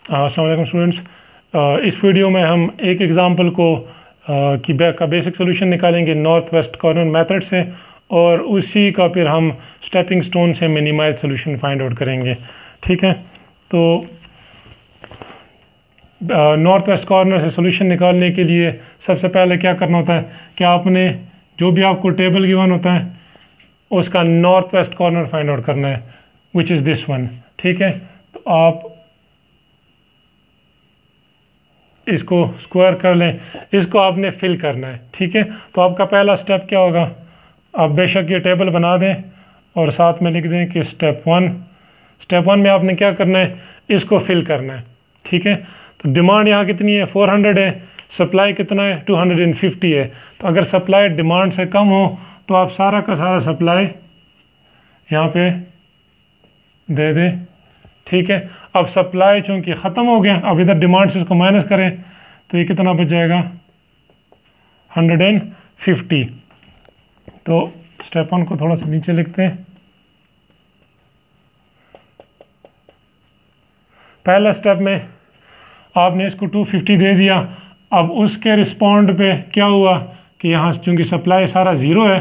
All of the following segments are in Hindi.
अस्सलाम वालेकुम स्टूडेंट्स। इस वीडियो में हम एक एग्ज़ाम्पल को का बेसिक सोल्यूशन निकालेंगे नॉर्थ वेस्ट कॉर्नर मेथड से, और उसी का फिर हम स्टेपिंग स्टोन से मिनिमाइज सोल्यूशन फाइंड आउट करेंगे। ठीक है, तो नॉर्थ वेस्ट कॉर्नर से सोल्यूशन निकालने के लिए सबसे पहले क्या करना होता है कि आपने जो भी आपको टेबल गिवन होता है उसका north west corner find out करना है, विच इज़ दिस वन। ठीक है, तो आप इसको स्क्वायर कर लें, इसको आपने फिल करना है। ठीक है, तो आपका पहला स्टेप क्या होगा, आप बेशक ये टेबल बना दें और साथ में लिख दें कि स्टेप वन में आपने क्या करना है, इसको फिल करना है। ठीक है, तो डिमांड यहाँ कितनी है, 400 है, सप्लाई कितना है, 250 है। तो अगर सप्लाई डिमांड से कम हो तो आप सारा का सारा सप्लाई यहाँ पे दे दें। ठीक है, अब सप्लाई चूँकि ख़त्म हो गया, अब इधर डिमांड से इसको माइनस करें तो ये कितना बच जाएगा, 150। तो स्टेप 1 को थोड़ा सा नीचे लिखते हैं। पहला स्टेप में आपने इसको 250 दे दिया। अब उसके रिस्पॉन्ड पे क्या हुआ कि यहाँ चूँकि सप्लाई सारा ज़ीरो है,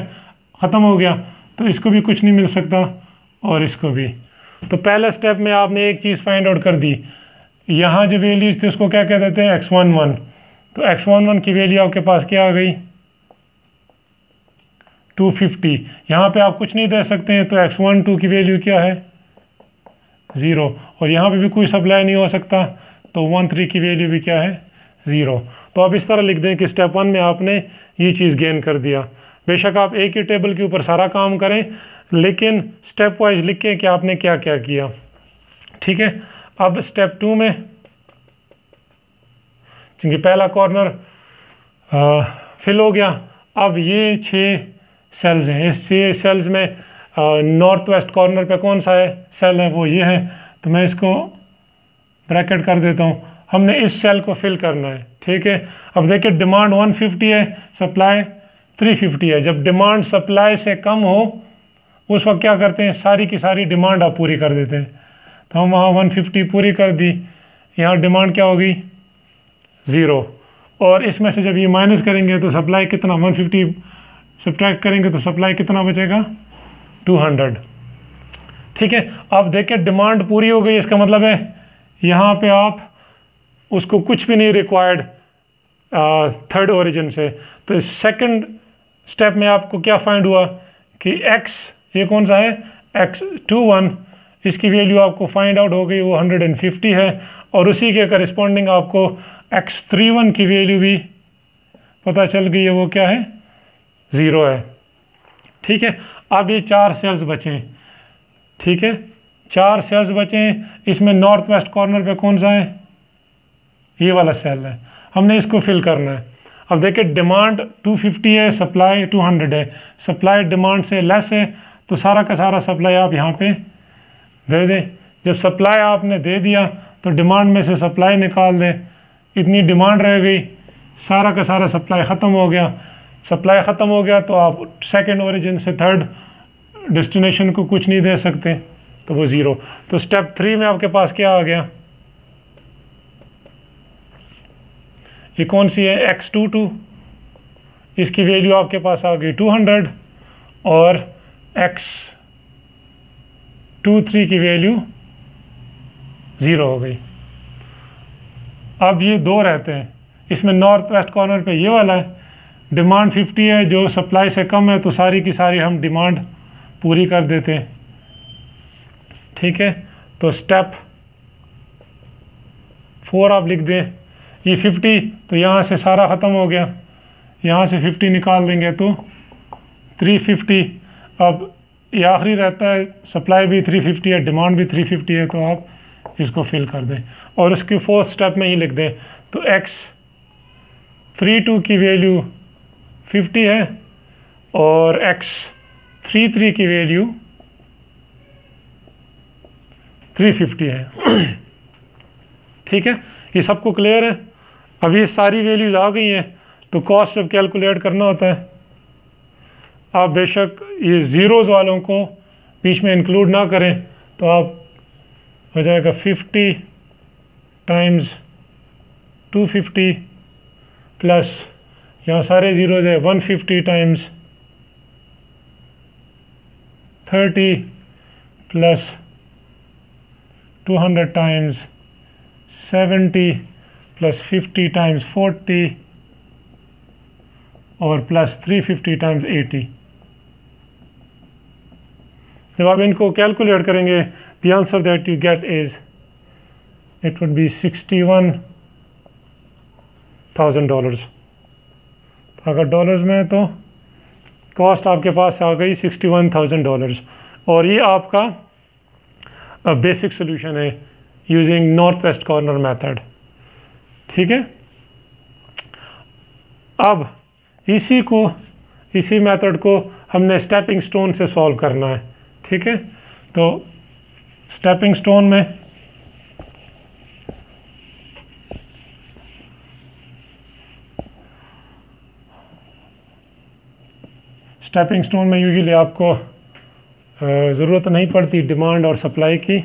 ख़त्म हो गया, तो इसको भी कुछ नहीं मिल सकता और इसको भी। तो पहले स्टेप में आपने एक चीज़ फाइंड आउट कर दी, यहाँ जो वैल्यूज थे उसको क्या कह देते हैं, x11। तो x11 की वैल्यू आपके पास क्या आ गई, 250। यहाँ पे आप कुछ नहीं दे सकते हैं, तो x12 की वैल्यू क्या है, 0, और यहाँ पे भी कोई सप्लाई नहीं हो सकता, तो 13 की वैल्यू भी क्या है, 0। तो आप इस तरह लिख दें कि स्टेप 1 में आपने ये चीज़ गेन कर दिया। बेशक आप एक ही टेबल के ऊपर सारा काम करें, लेकिन स्टेप वाइज लिखें कि आपने क्या क्या किया। ठीक है, अब स्टेप 2 में क्योंकि पहला कॉर्नर फिल हो गया, अब ये 6 सेल्स हैं, इस 6 सेल्स में नॉर्थ वेस्ट कॉर्नर पे कौन सा है सेल है, वो ये है। तो मैं इसको ब्रैकेट कर देता हूँ, हमने इस सेल को फिल करना है। ठीक है, अब देखिए डिमांड 150 है, सप्लाई 350 है। जब डिमांड सप्लाई से कम हो उस वक्त क्या करते हैं, सारी की सारी डिमांड आप पूरी कर देते हैं। तो हम वहाँ 150 पूरी कर दी, यहाँ डिमांड क्या होगी, 0, और इसमें से जब ये माइनस करेंगे तो सप्लाई कितना, 150 सब्ट्रैक्ट करेंगे तो सप्लाई कितना बचेगा, 200। ठीक है, अब देखिए डिमांड पूरी हो गई, इसका मतलब है यहाँ पे आप उसको कुछ भी नहीं रिक्वायर्ड थर्ड ओरिजिन से। तो सेकंड स्टेप में आपको क्या फाइंड हुआ कि x, ये कौन सा है, x21, इसकी वैल्यू आपको फाइंड आउट हो गई, वो 150 है, और उसी के करस्पॉन्डिंग आपको x31 की वैल्यू भी पता चल गई है, वो क्या है, 0 है। ठीक है, अब ये 4 सेल्स बचे। ठीक है, 4 सेल्स बचे, इसमें नॉर्थ वेस्ट कॉर्नर पे कौन सा है, ये वाला सेल है, हमने इसको फिल करना है। अब देखिए डिमांड 250 है, सप्लाई 200 है, सप्लाई डिमांड से लेस है, तो सारा का सारा सप्लाई आप यहाँ पे दे दें। जब सप्लाई आपने दे दिया तो डिमांड में से सप्लाई निकाल दें, इतनी डिमांड रह गई, सारा का सारा सप्लाई ख़त्म हो गया। सप्लाई ख़त्म हो गया तो आप सेकंड ओरिजिन से थर्ड डेस्टिनेशन को कुछ नहीं दे सकते, तो वो 0। तो स्टेप 3 में आपके पास क्या आ गया, ये कौन सी है, x22, इसकी वैल्यू आपके पास आ गई 200, और x23 की वैल्यू 0 हो गई। अब ये 2 रहते हैं, इसमें नॉर्थ वेस्ट कॉर्नर पे ये वाला है, डिमांड 50 है, जो सप्लाई से कम है, तो सारी की सारी हम डिमांड पूरी कर देते हैं। ठीक है, तो स्टेप 4 आप लिख दें, ये 50, तो यहाँ से सारा ख़त्म हो गया, यहाँ से 50 निकाल देंगे तो 350। अब ये आखिरी रहता है, सप्लाई भी 350 है, डिमांड भी 350 है, तो आप इसको फिल कर दें और उसके 4th स्टेप में ही लिख दें। तो x32 की वैल्यू 50 है और x33 की वैल्यू 350 है। ठीक है, ये सबको क्लियर है। अब ये सारी वैल्यूज़ आ गई हैं, तो कॉस्ट जब कैलकुलेट करना होता है, आप बेशक ये ज़ीरोज़ वालों को बीच में इंक्लूड ना करें, तो आप हो जाएगा 50 टाइम्स 250 प्लस यहाँ सारे ज़ीरोज़ है 150 times 30 plus 200 times 70 plus 50 times 40 और प्लस 350 टाइम्स 80। जब आप इनको कैलकुलेट करेंगे the answer that you get is it would be $61,000। तो अगर डॉलर्स में है तो कॉस्ट आपके पास आ गई $61,000 और ये आपका बेसिक सोल्यूशन है using north west corner method. ठीक है, अब इसी मेथड को हमने स्टेपिंग स्टोन से सॉल्व करना है। ठीक है, तो स्टेपिंग स्टोन में यूजुअली आपको ज़रूरत नहीं पड़ती डिमांड और सप्लाई की।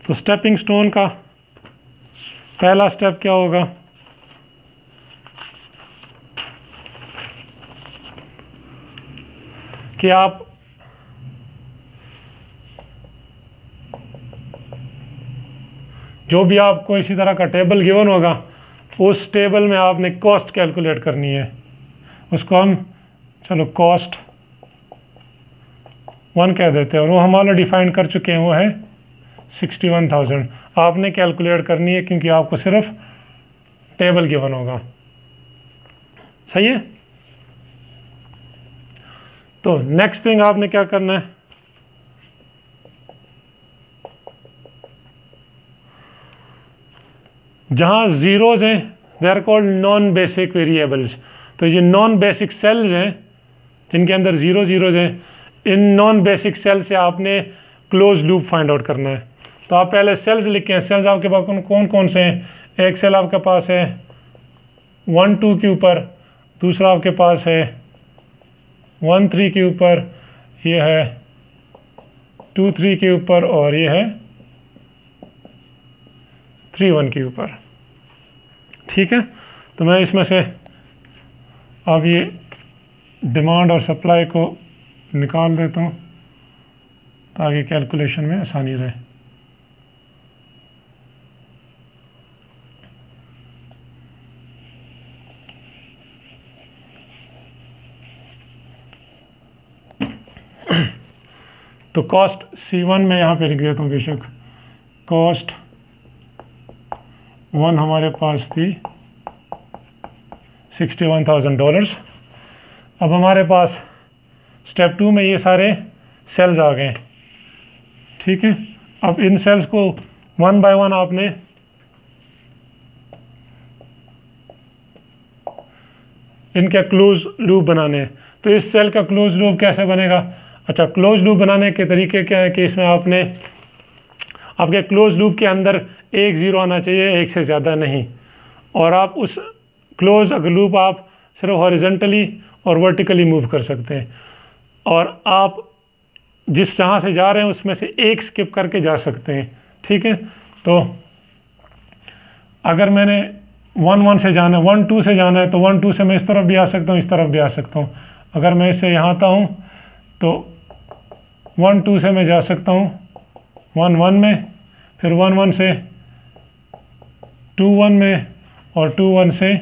तो स्टेपिंग स्टोन का पहला स्टेप क्या होगा, कि आप जो भी आपको इसी तरह का टेबल गिवन होगा उस टेबल में आपने कॉस्ट कैलकुलेट करनी है। उसको हम चलो कॉस्ट 1 कह देते हैं और वो हम ऑलरेडी फाइंड कर चुके हैं, वो है 61,000। आपने कैलकुलेट करनी है क्योंकि आपको सिर्फ टेबल गिवन होगा। सही है, तो नेक्स्ट थिंग आपने क्या करना है, जहां ज़ीरोज़ हैं they are called non basic variables. तो ये नॉन बेसिक सेल्स हैं जिनके अंदर ज़ीरोज़ हैं, इन नॉन बेसिक सेल से आपने क्लोज लूप फाइंड आउट करना है। तो आप पहले सेल्स लिखें, सेल्स आपके पास कौन कौन से हैं। एक सेल आपके पास है 1 2 के ऊपर, दूसरा आपके पास है 1 3 के ऊपर, ये है 2 3 के ऊपर और ये है 3 1 के ऊपर। ठीक है, तो मैं इसमें से अब ये डिमांड और सप्लाई को निकाल देता हूँ ताकि कैलकुलेशन में आसानी रहे। तो कॉस्ट C1 में यहाँ पे लिख देता हूँ, बेशक कॉस्ट 1 हमारे पास थी $61,000। अब हमारे पास स्टेप 2 में ये सारे सेल्स आ गए। ठीक है, अब इन सेल्स को 1 बाय 1 आपने इनके क्लोज लूप बनाने हैं। तो इस सेल का क्लोज लूप कैसे बनेगा? अच्छा, क्लोज लूप बनाने के तरीके क्या है कि इसमें आपने आपके क्लोज लूप के अंदर एक ज़ीरो आना चाहिए, एक से ज़्यादा नहीं। और आप उस क्लोज लूप आप सिर्फ हॉरिजेंटली और वर्टिकली मूव कर सकते हैं, और आप जिस जहाँ से जा रहे हैं उसमें से एक स्किप करके जा सकते हैं। ठीक है, तो अगर मैंने 1 1 से जाना है, 1 2 से जाना है, तो 1 2 से मैं इस तरफ भी आ सकता हूँ, इस तरफ भी आ सकता हूँ। अगर मैं इससे यहाँ आता हूँ तो 1 2 से मैं जा सकता हूँ 1 1 में, फिर 1 1 से 2 1 में, और 2 1 से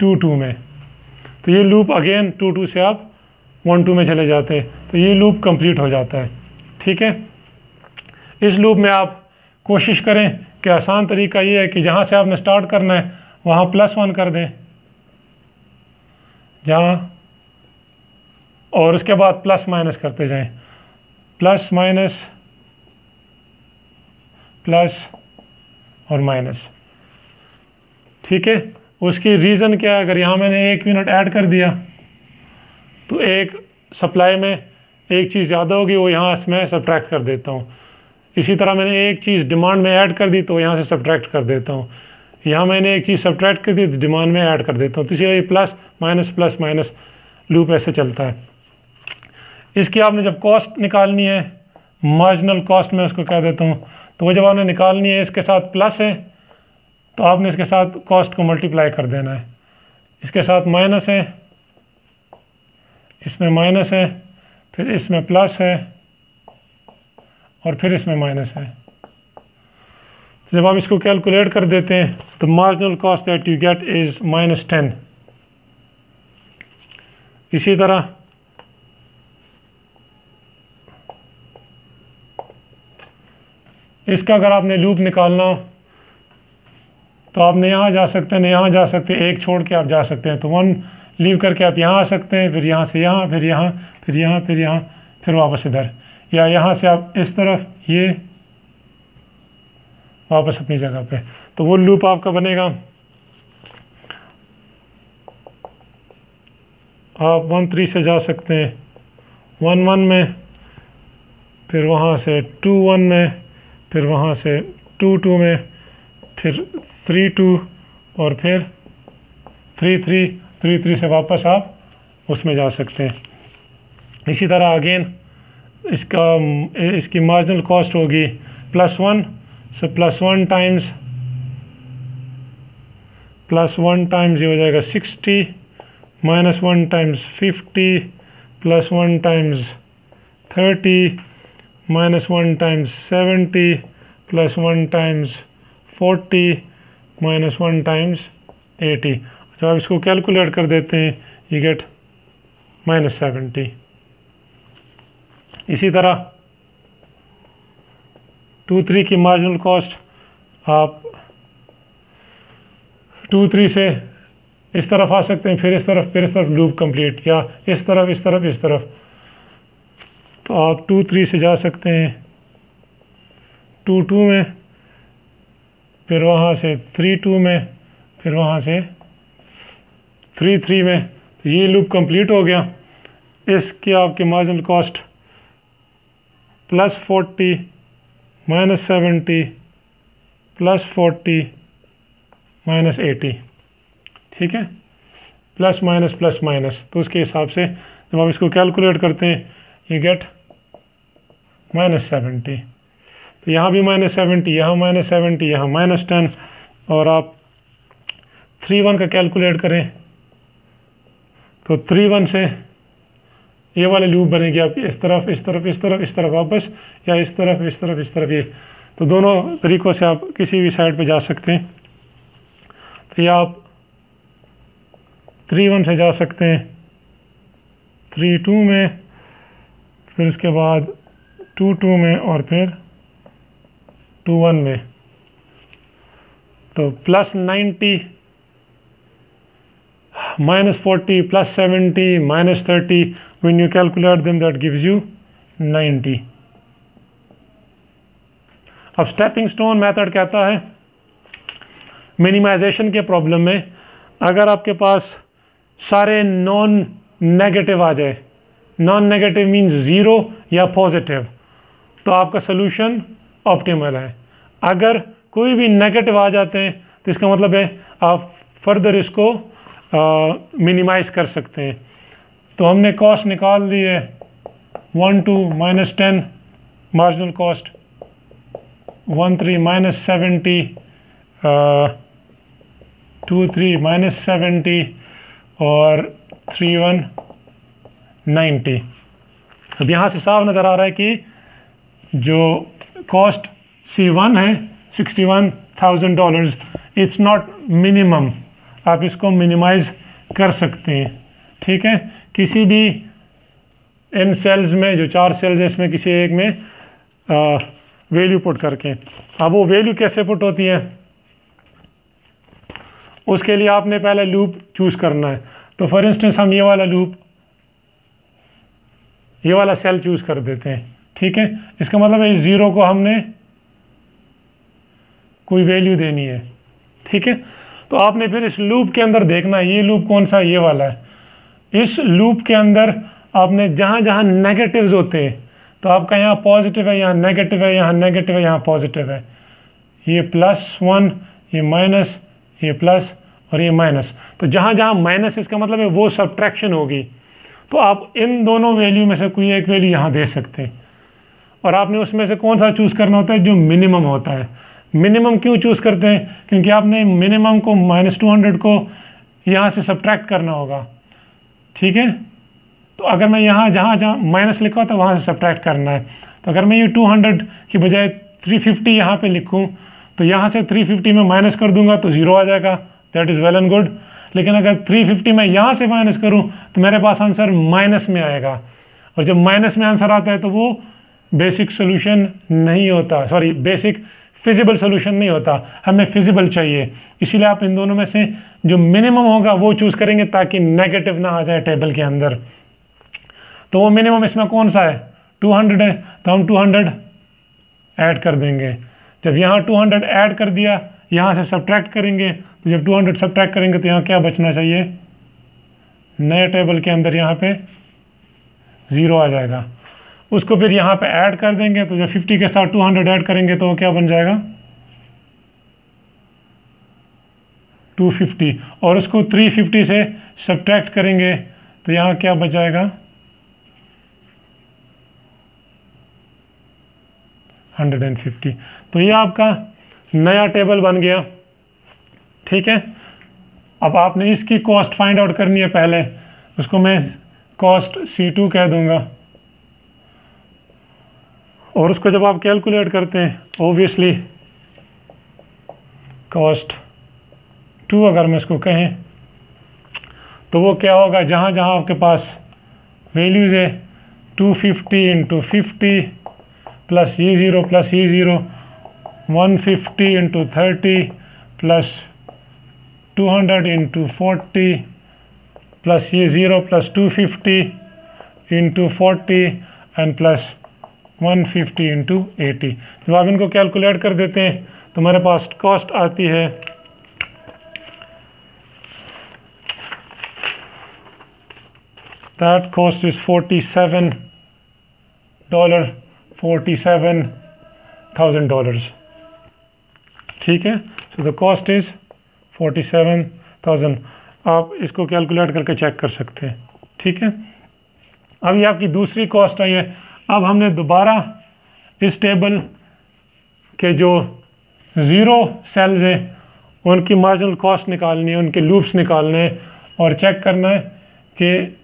2 2 में। तो ये लूप अगेन 2 2 से आप 1 2 में चले जाते हैं, तो ये लूप कंप्लीट हो जाता है। ठीक है, इस लूप में आप कोशिश करें कि आसान तरीका ये है कि जहाँ से आपने स्टार्ट करना है वहाँ +1 कर दें, जहाँ, और उसके बाद प्लस माइनस करते जाएं, प्लस माइनस प्लस और माइनस। ठीक है, उसकी रीज़न क्या है? अगर यहाँ मैंने 1 यूनिट ऐड कर दिया तो एक सप्लाई में एक चीज़ ज़्यादा होगी, वो यहाँ से मैं सब्ट्रैक्ट कर देता हूँ। इसी तरह मैंने एक चीज़ डिमांड में ऐड कर दी तो यहाँ से सब्ट्रैक्ट कर देता हूँ। यहाँ मैंने एक चीज़ सब्ट्रैक्ट कर दी तो डिमांड में ऐड कर देता हूँ। तो इसलिए प्लस माइनस लूप ऐसे चलता है। इसकी आपने जब कॉस्ट निकालनी है, मार्जिनल कॉस्ट में उसको कह देता हूँ, तो वो जब आपने निकालनी है इसके साथ प्लस है तो आपने इसके साथ कॉस्ट को मल्टीप्लाई कर देना है, इसके साथ माइनस है, इसमें माइनस है, फिर इसमें प्लस है और फिर इसमें माइनस है। तो जब आप इसको कैलकुलेट कर देते हैं तो marginal cost that you get is -10। इसी तरह इसका अगर आपने लूप निकालना हो तो आपने यहाँ जा सकते हैं, यहाँ जा सकते हैं, एक छोड़ के आप जा सकते हैं। तो 1 लीव करके आप यहाँ आ सकते हैं, फिर यहाँ से यहाँ, फिर यहाँ, फिर यहाँ, फिर यहाँ, फिर वापस इधर, या यहाँ से आप इस तरफ, ये वापस अपनी जगह पे। तो वो लूप आपका बनेगा। आप 1 3 से जा सकते हैं 1 1 में, फिर वहाँ से 2 1 में, फिर वहाँ से 2 2 में, फिर 3 2 और फिर 3 3 3 3 से वापस आप उसमें जा सकते हैं। इसी तरह अगेन इसकी मार्जिनल कॉस्ट होगी +1, सो +1 टाइम्स ये हो जाएगा 60, -1 times 50, +1 times 30, -1 times 70, +1 times 40, -1 times 80। जब आप इसको कैलकुलेट कर देते हैं यू गेट -70। इसी तरह 2 3 की मार्जिनल कॉस्ट आप 2 3 से इस तरफ आ सकते हैं, फिर इस तरफ लूप कंप्लीट, या इस तरफ। तो आप 2 3 से जा सकते हैं 2 2 में, फिर वहाँ से 3 2 में, फिर वहाँ से 3 3 में। तो ये लूप कंप्लीट हो गया। इसकी आपकी मार्जिनल कॉस्ट +40, -70, +40, -80, ठीक है, प्लस माइनस। तो उसके हिसाब से जब आप इसको कैलकुलेट करते हैं you गेट -70। तो यहाँ भी -70, यहाँ -70, यहाँ -10, और आप 3 1 का कैलकुलेट करें तो 3 1 से ये वाले लूप बनेगी आपकी इस तरफ वापस, या इस तरफ ये। तो दोनों तरीक़ों से आप किसी भी साइड पे जा सकते हैं। तो ये आप 3 1 से जा सकते हैं 3 2 में, फिर उसके बाद 2 2 में, और फिर 2 1 में। तो +90, -40, +70, -30, when you calculate them that gives you 90। अब स्टेपिंग स्टोन मेथड कहता है मिनिमाइजेशन के प्रॉब्लम में अगर आपके पास सारे नॉन नेगेटिव आ जाए, नॉन नेगेटिव मीन्स 0 या पॉजिटिव, तो आपका सोल्यूशन ऑप्टिमल है। अगर कोई भी नेगेटिव आ जाते हैं तो इसका मतलब है आप फर्दर इसको मिनिमाइज कर सकते हैं। तो हमने कॉस्ट निकाल दी है 1 2 -10 मार्जिनल कॉस्ट, 1 3 -70, 2 3 -70 और 3 1 90। अब यहाँ से साफ नज़र आ रहा है कि जो कॉस्ट C1 है $61,000, इट्स नॉट मिनिमम, आप इसको मिनिमाइज कर सकते हैं, ठीक है। किसी भी इन सेल्स में जो 4 सेल्स हैं इसमें किसी एक में वैल्यू पुट करके। अब वो वैल्यू कैसे पुट होती है उसके लिए आपने पहले लूप चूज़ करना है। तो फॉर इंस्टेंस हम ये वाला सेल चूज़ कर देते हैं, ठीक है। इसका मतलब है इस 0 को हमने कोई वैल्यू देनी है, ठीक है। तो आपने फिर इस लूप के अंदर देखना है ये लूप कौन सा, ये वाला है। इस लूप के अंदर आपने जहाँ जहाँ नेगेटिव्स होते हैं, तो आपका यहाँ पॉजिटिव है, यहाँ नेगेटिव है, यहाँ नेगेटिव है, यहाँ पॉजिटिव है, ये +1, ये माइनस, ये प्लस और ये माइनस। तो जहाँ जहाँ माइनस इसका मतलब है वो सब्ट्रैक्शन होगी। तो आप इन दोनों वैल्यू में से कोई एक वैल्यू यहाँ दे सकते हैं, और आपने उसमें से कौन सा चूज़ करना होता है, जो मिनिमम होता है। मिनिमम क्यों चूज़ करते हैं, क्योंकि आपने मिनिमम को -200 को यहाँ से सब्ट्रैक्ट करना होगा, ठीक है। तो अगर मैं यहाँ जहाँ जहाँ माइनस लिखा होता है वहाँ से सब्ट्रैक्ट करना है। तो अगर मैं ये 200 की बजाय 350 यहाँ पे लिखूँ, तो यहाँ से 350 में माइनस कर दूंगा तो 0 आ जाएगा, that is well and good. लेकिन अगर 350 में यहाँ से माइनस करूँ तो मेरे पास आंसर माइनस में आएगा, और जब माइनस में आंसर आता है तो वो बेसिक सोल्यूशन नहीं होता, सॉरी बेसिक फिजिबल सोल्यूशन नहीं होता, हमें फिजिबल चाहिए। इसीलिए आप इन दोनों में से जो मिनिमम होगा वो चूज़ करेंगे ताकि नेगेटिव ना आ जाए टेबल के अंदर। तो वो मिनिमम इसमें कौन सा है, 200 है, तो हम 200 ऐड कर देंगे। जब यहाँ 200 ऐड कर दिया, यहाँ से सब्ट्रैक्ट करेंगे, तो जब 200 सब्ट्रैक्ट करेंगे तो यहाँ क्या बचना चाहिए, नए टेबल के अंदर यहाँ पे 0 आ जाएगा। उसको फिर यहाँ पे ऐड कर देंगे, तो जब 50 के साथ 200 ऐड करेंगे तो वो क्या बन जाएगा, 250, और उसको 350 से सब्ट्रैक्ट करेंगे तो यहाँ क्या बच जाएगा, 150। तो ये आपका नया टेबल बन गया, ठीक है। अब आपने इसकी कॉस्ट फाइंड आउट करनी है पहले, उसको मैं कॉस्ट C2 कह दूंगा, और उसको जब आप कैलकुलेट करते हैं, ऑब्वियसली कॉस्ट 2 अगर मैं इसको कहें, तो वो क्या होगा, जहाँ जहाँ आपके पास वैल्यूज़ है 250 × 50 प्लस ये 0 प्लस ये 0, 150 × 30 प्लस 200 × 40 प्लस ये 0 प्लस 250 × 40 एंड प्लस 150 × 80। जब आप इनको कैलकुलेट कर देते हैं तो हमारे पास कॉस्ट आती है दैट कॉस्ट इज़ $47,000, ठीक है। So the cost is 47,000। आप इसको कैलकुलेट करके चेक कर सकते हैं, ठीक है। अब ये आपकी दूसरी कॉस्ट आई है। अब हमने दोबारा इस टेबल के जो 0 सेल्स हैं उनकी मार्जिनल कॉस्ट निकालनी है, उनके लूप्स निकालने हैं, और चेक करना है कि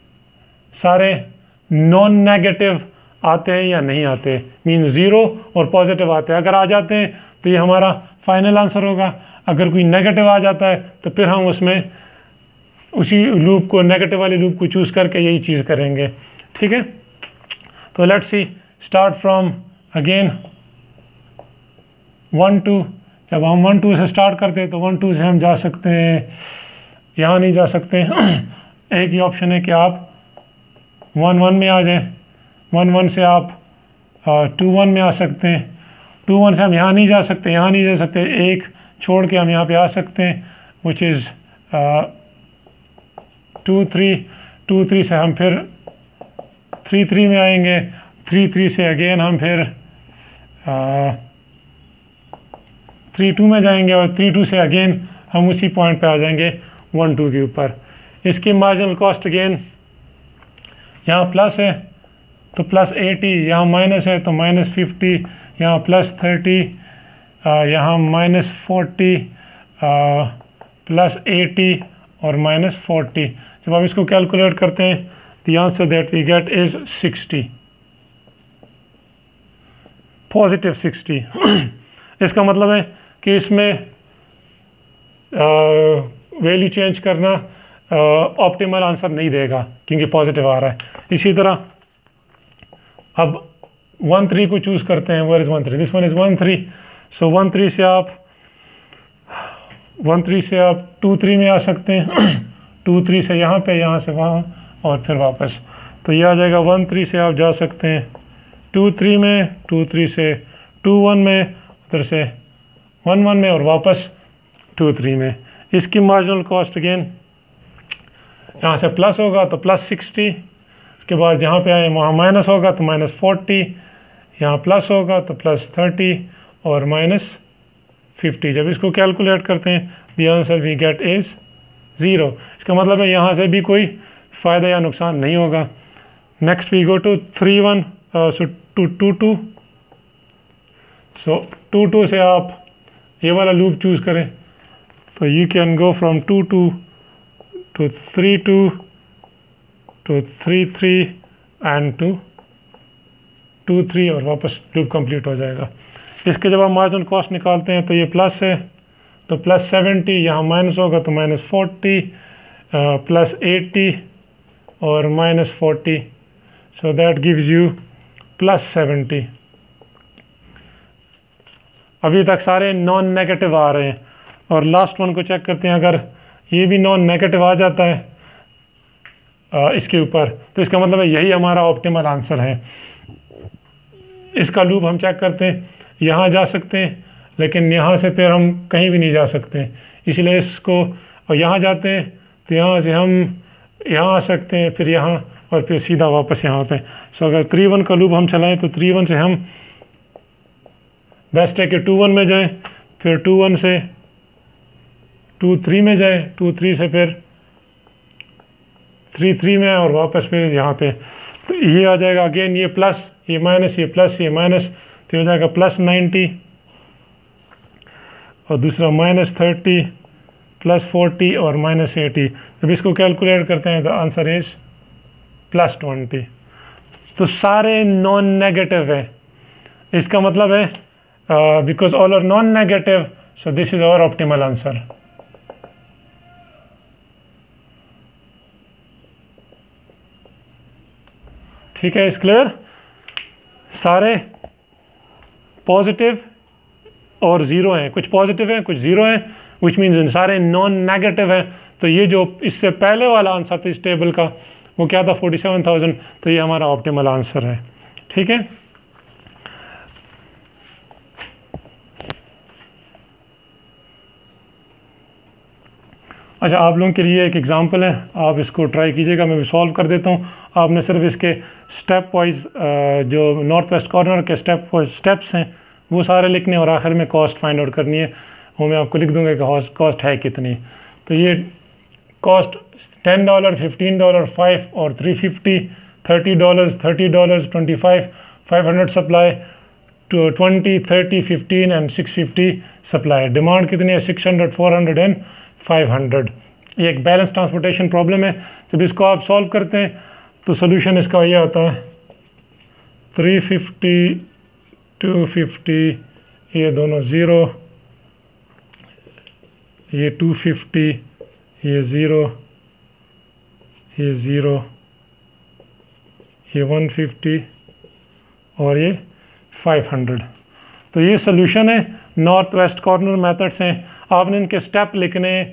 सारे नॉन नेगेटिव आते हैं या नहीं आते, मीन 0 और पॉजिटिव आते हैं। अगर आ जाते हैं तो ये हमारा फाइनल आंसर होगा, अगर कोई नेगेटिव आ जाता है तो फिर हम उसमें उसी लूप को, नेगेटिव वाले लूप को चूज़ करके यही चीज़ करेंगे, ठीक है। तो let's see, start from again 1 2। जब हम 1 2 से स्टार्ट करते हैं तो 1 2 से हम जा सकते हैं, यहाँ नहीं जा सकते। एक ही ऑप्शन है कि आप 1 1 में आ जाएं, 1 1 से आप 2 1 में आ सकते हैं, 2 1 से हम यहाँ नहीं जा सकते, यहाँ नहीं जा सकते, एक छोड़ के हम यहाँ पे आ सकते हैं, विच इज़ 2 3। 2 3 से हम फिर 3 3 में आएंगे, 3 3 से अगेन हम फिर 3 2 में जाएंगे, और 3 2 से अगेन हम उसी पॉइंट पे आ जाएंगे 1 2 के ऊपर। इसकी मार्जिनल कॉस्ट अगेन, यहाँ प्लस है तो प्लस 80, यहाँ माइनस है तो -50, यहाँ प्लस 30, यहाँ -40, प्लस 80 और -40। जब आप इसको कैलकुलेट करते हैं the answer that we get is 60, positive 60। इसका मतलब है कि इसमें वैल्यू चेंज करना ऑप्टिमल आंसर नहीं देगा क्योंकि पॉजिटिव आ रहा है। इसी तरह अब 1 3 को चूज़ करते हैं, where is 1 3, this one is 1 3। So 1 3 से आप 2 3 में आ सकते हैं, 2 3 से यहाँ पे, यहाँ से वहाँ, और फिर वापस। तो ये आ जाएगा 1 3 से आप जा सकते हैं 2 3 में, 2 3 से 2 1 में, उधर से 1 1 में, और वापस 2 3 में। इसकी मार्जिनल कॉस्ट अगेन यहाँ से प्लस होगा तो प्लस 60, उसके बाद जहाँ पे आए वहाँ माइनस होगा तो -40, यहाँ प्लस होगा तो प्लस 30 और -50। जब इसको कैलकुलेट करते हैं the answer we get is 0। इसका मतलब है यहाँ से भी कोई फ़ायदा या नुकसान नहीं होगा। Next we go to 3-1 so to 2-2। So 2-2 से आप ये वाला लूप चूज़ करें, तो you can go from 2-2 to 3-2 to 3-3 and to 2-3 और वापस लूप कंप्लीट हो जाएगा। इसके जब आप मार्जिनल कॉस्ट निकालते हैं तो ये प्लस है, तो +70, यहाँ माइनस होगा तो -40, +80 और -40, सो दैट गिव्स यू +70। अभी तक सारे नॉन नेगेटिव आ रहे हैं और लास्ट वन को चेक करते हैं। अगर ये भी नॉन नेगेटिव आ जाता है इसके ऊपर, तो इसका मतलब है यही हमारा ऑप्टिमल आंसर है। इसका लूप हम चेक करते हैं, यहाँ जा सकते हैं लेकिन यहाँ से फिर हम कहीं भी नहीं जा सकते, इसलिए इसको, और यहाँ जाते हैं तो यहाँ से हम यहाँ आ सकते हैं, फिर यहाँ और फिर सीधा वापस यहाँ पे। सो अगर 3-1 का लूप हम चलाएं तो 3-1 से हम बेस्ट है कि 2-1 में जाएं, फिर 2-1 से 2-3 में जाएं, 2-3 से फिर 3-3 में और वापस फिर यहाँ पे। तो ये आ जाएगा अगेन, ये प्लस, ये माइनस, ये प्लस, ये माइनस, तो हो जाएगा +90 और दूसरा -30, +40 और -80। जब इसको कैलकुलेट करते हैं तो आंसर इज +20। तो सारे नॉन नेगेटिव है, इसका मतलब है because all are non negative, so this is our optimal answer. ठीक है, इस क्लियर? सारे पॉजिटिव और ज़ीरो हैं, कुछ पॉजिटिव हैं कुछ ज़ीरो हैं, विच मीन्स सारे नॉन नेगेटिव हैं। तो ये जो इससे पहले वाला आंसर था इस टेबल का, वो क्या था 47,000, तो ये हमारा ऑप्टिमल आंसर है। ठीक है, अच्छा, आप लोगों के लिए एक एग्जांपल है, आप इसको ट्राई कीजिएगा, मैं भी सॉल्व कर देता हूँ। आपने सिर्फ इसके स्टेप वाइज जो नॉर्थ वेस्ट कॉर्नर के स्टेप्स हैं वो सारे लिखने और आखिर में कॉस्ट फाइंड आउट करनी है। वो मैं आपको लिख दूंगा कि कॉस्ट है कितनी। तो ये कॉस्ट $10, $15, $5 और $350, $30, $30, $25, $500 सप्लाई, 20, 30, 15 एंड 650 सप्लाई। डिमांड कितनी है? 600, 400 एंड 500। ये एक बैलेंस ट्रांसपोर्टेशन प्रॉब्लम है। जब इसको आप सॉल्व करते हैं तो सोल्यूशन इसका ये आता है 350, 250, ये दोनों ज़ीरो, ये 250, ये ज़ीरो, ये ज़ीरो, ये 150 और ये 500। तो ये सोल्यूशन है। नॉर्थ वेस्ट कॉर्नर मेथड्स हैं। आपने इनके स्टेप लिखने,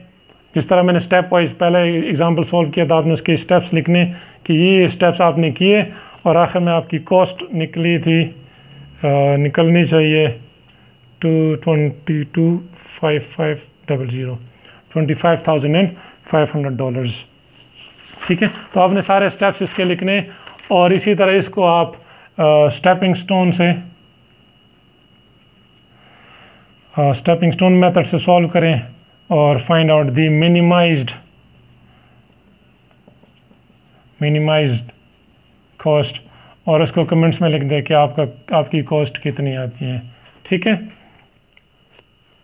जिस तरह मैंने स्टेप वाइज पहले एग्जांपल सॉल्व किया था, आपने उसके स्टेप्स लिखने कि ये स्टेप्स आपने किए और आखिर में आपकी कॉस्ट निकली थी, निकलनी चाहिए $22,500, $25,500। ठीक है, तो आपने सारे स्टेप्स इसके लिखने और इसी तरह इसको आप स्टेपिंग स्टोन मेथड से सॉल्व करें और find out the minimised cost और उसको कमेंट्स में लिख दें कि आपकी कॉस्ट कितनी आती है। ठीक है,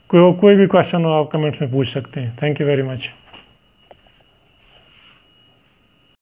कोई भी क्वेश्चन हो आप कमेंट्स में पूछ सकते हैं। Thank you very much.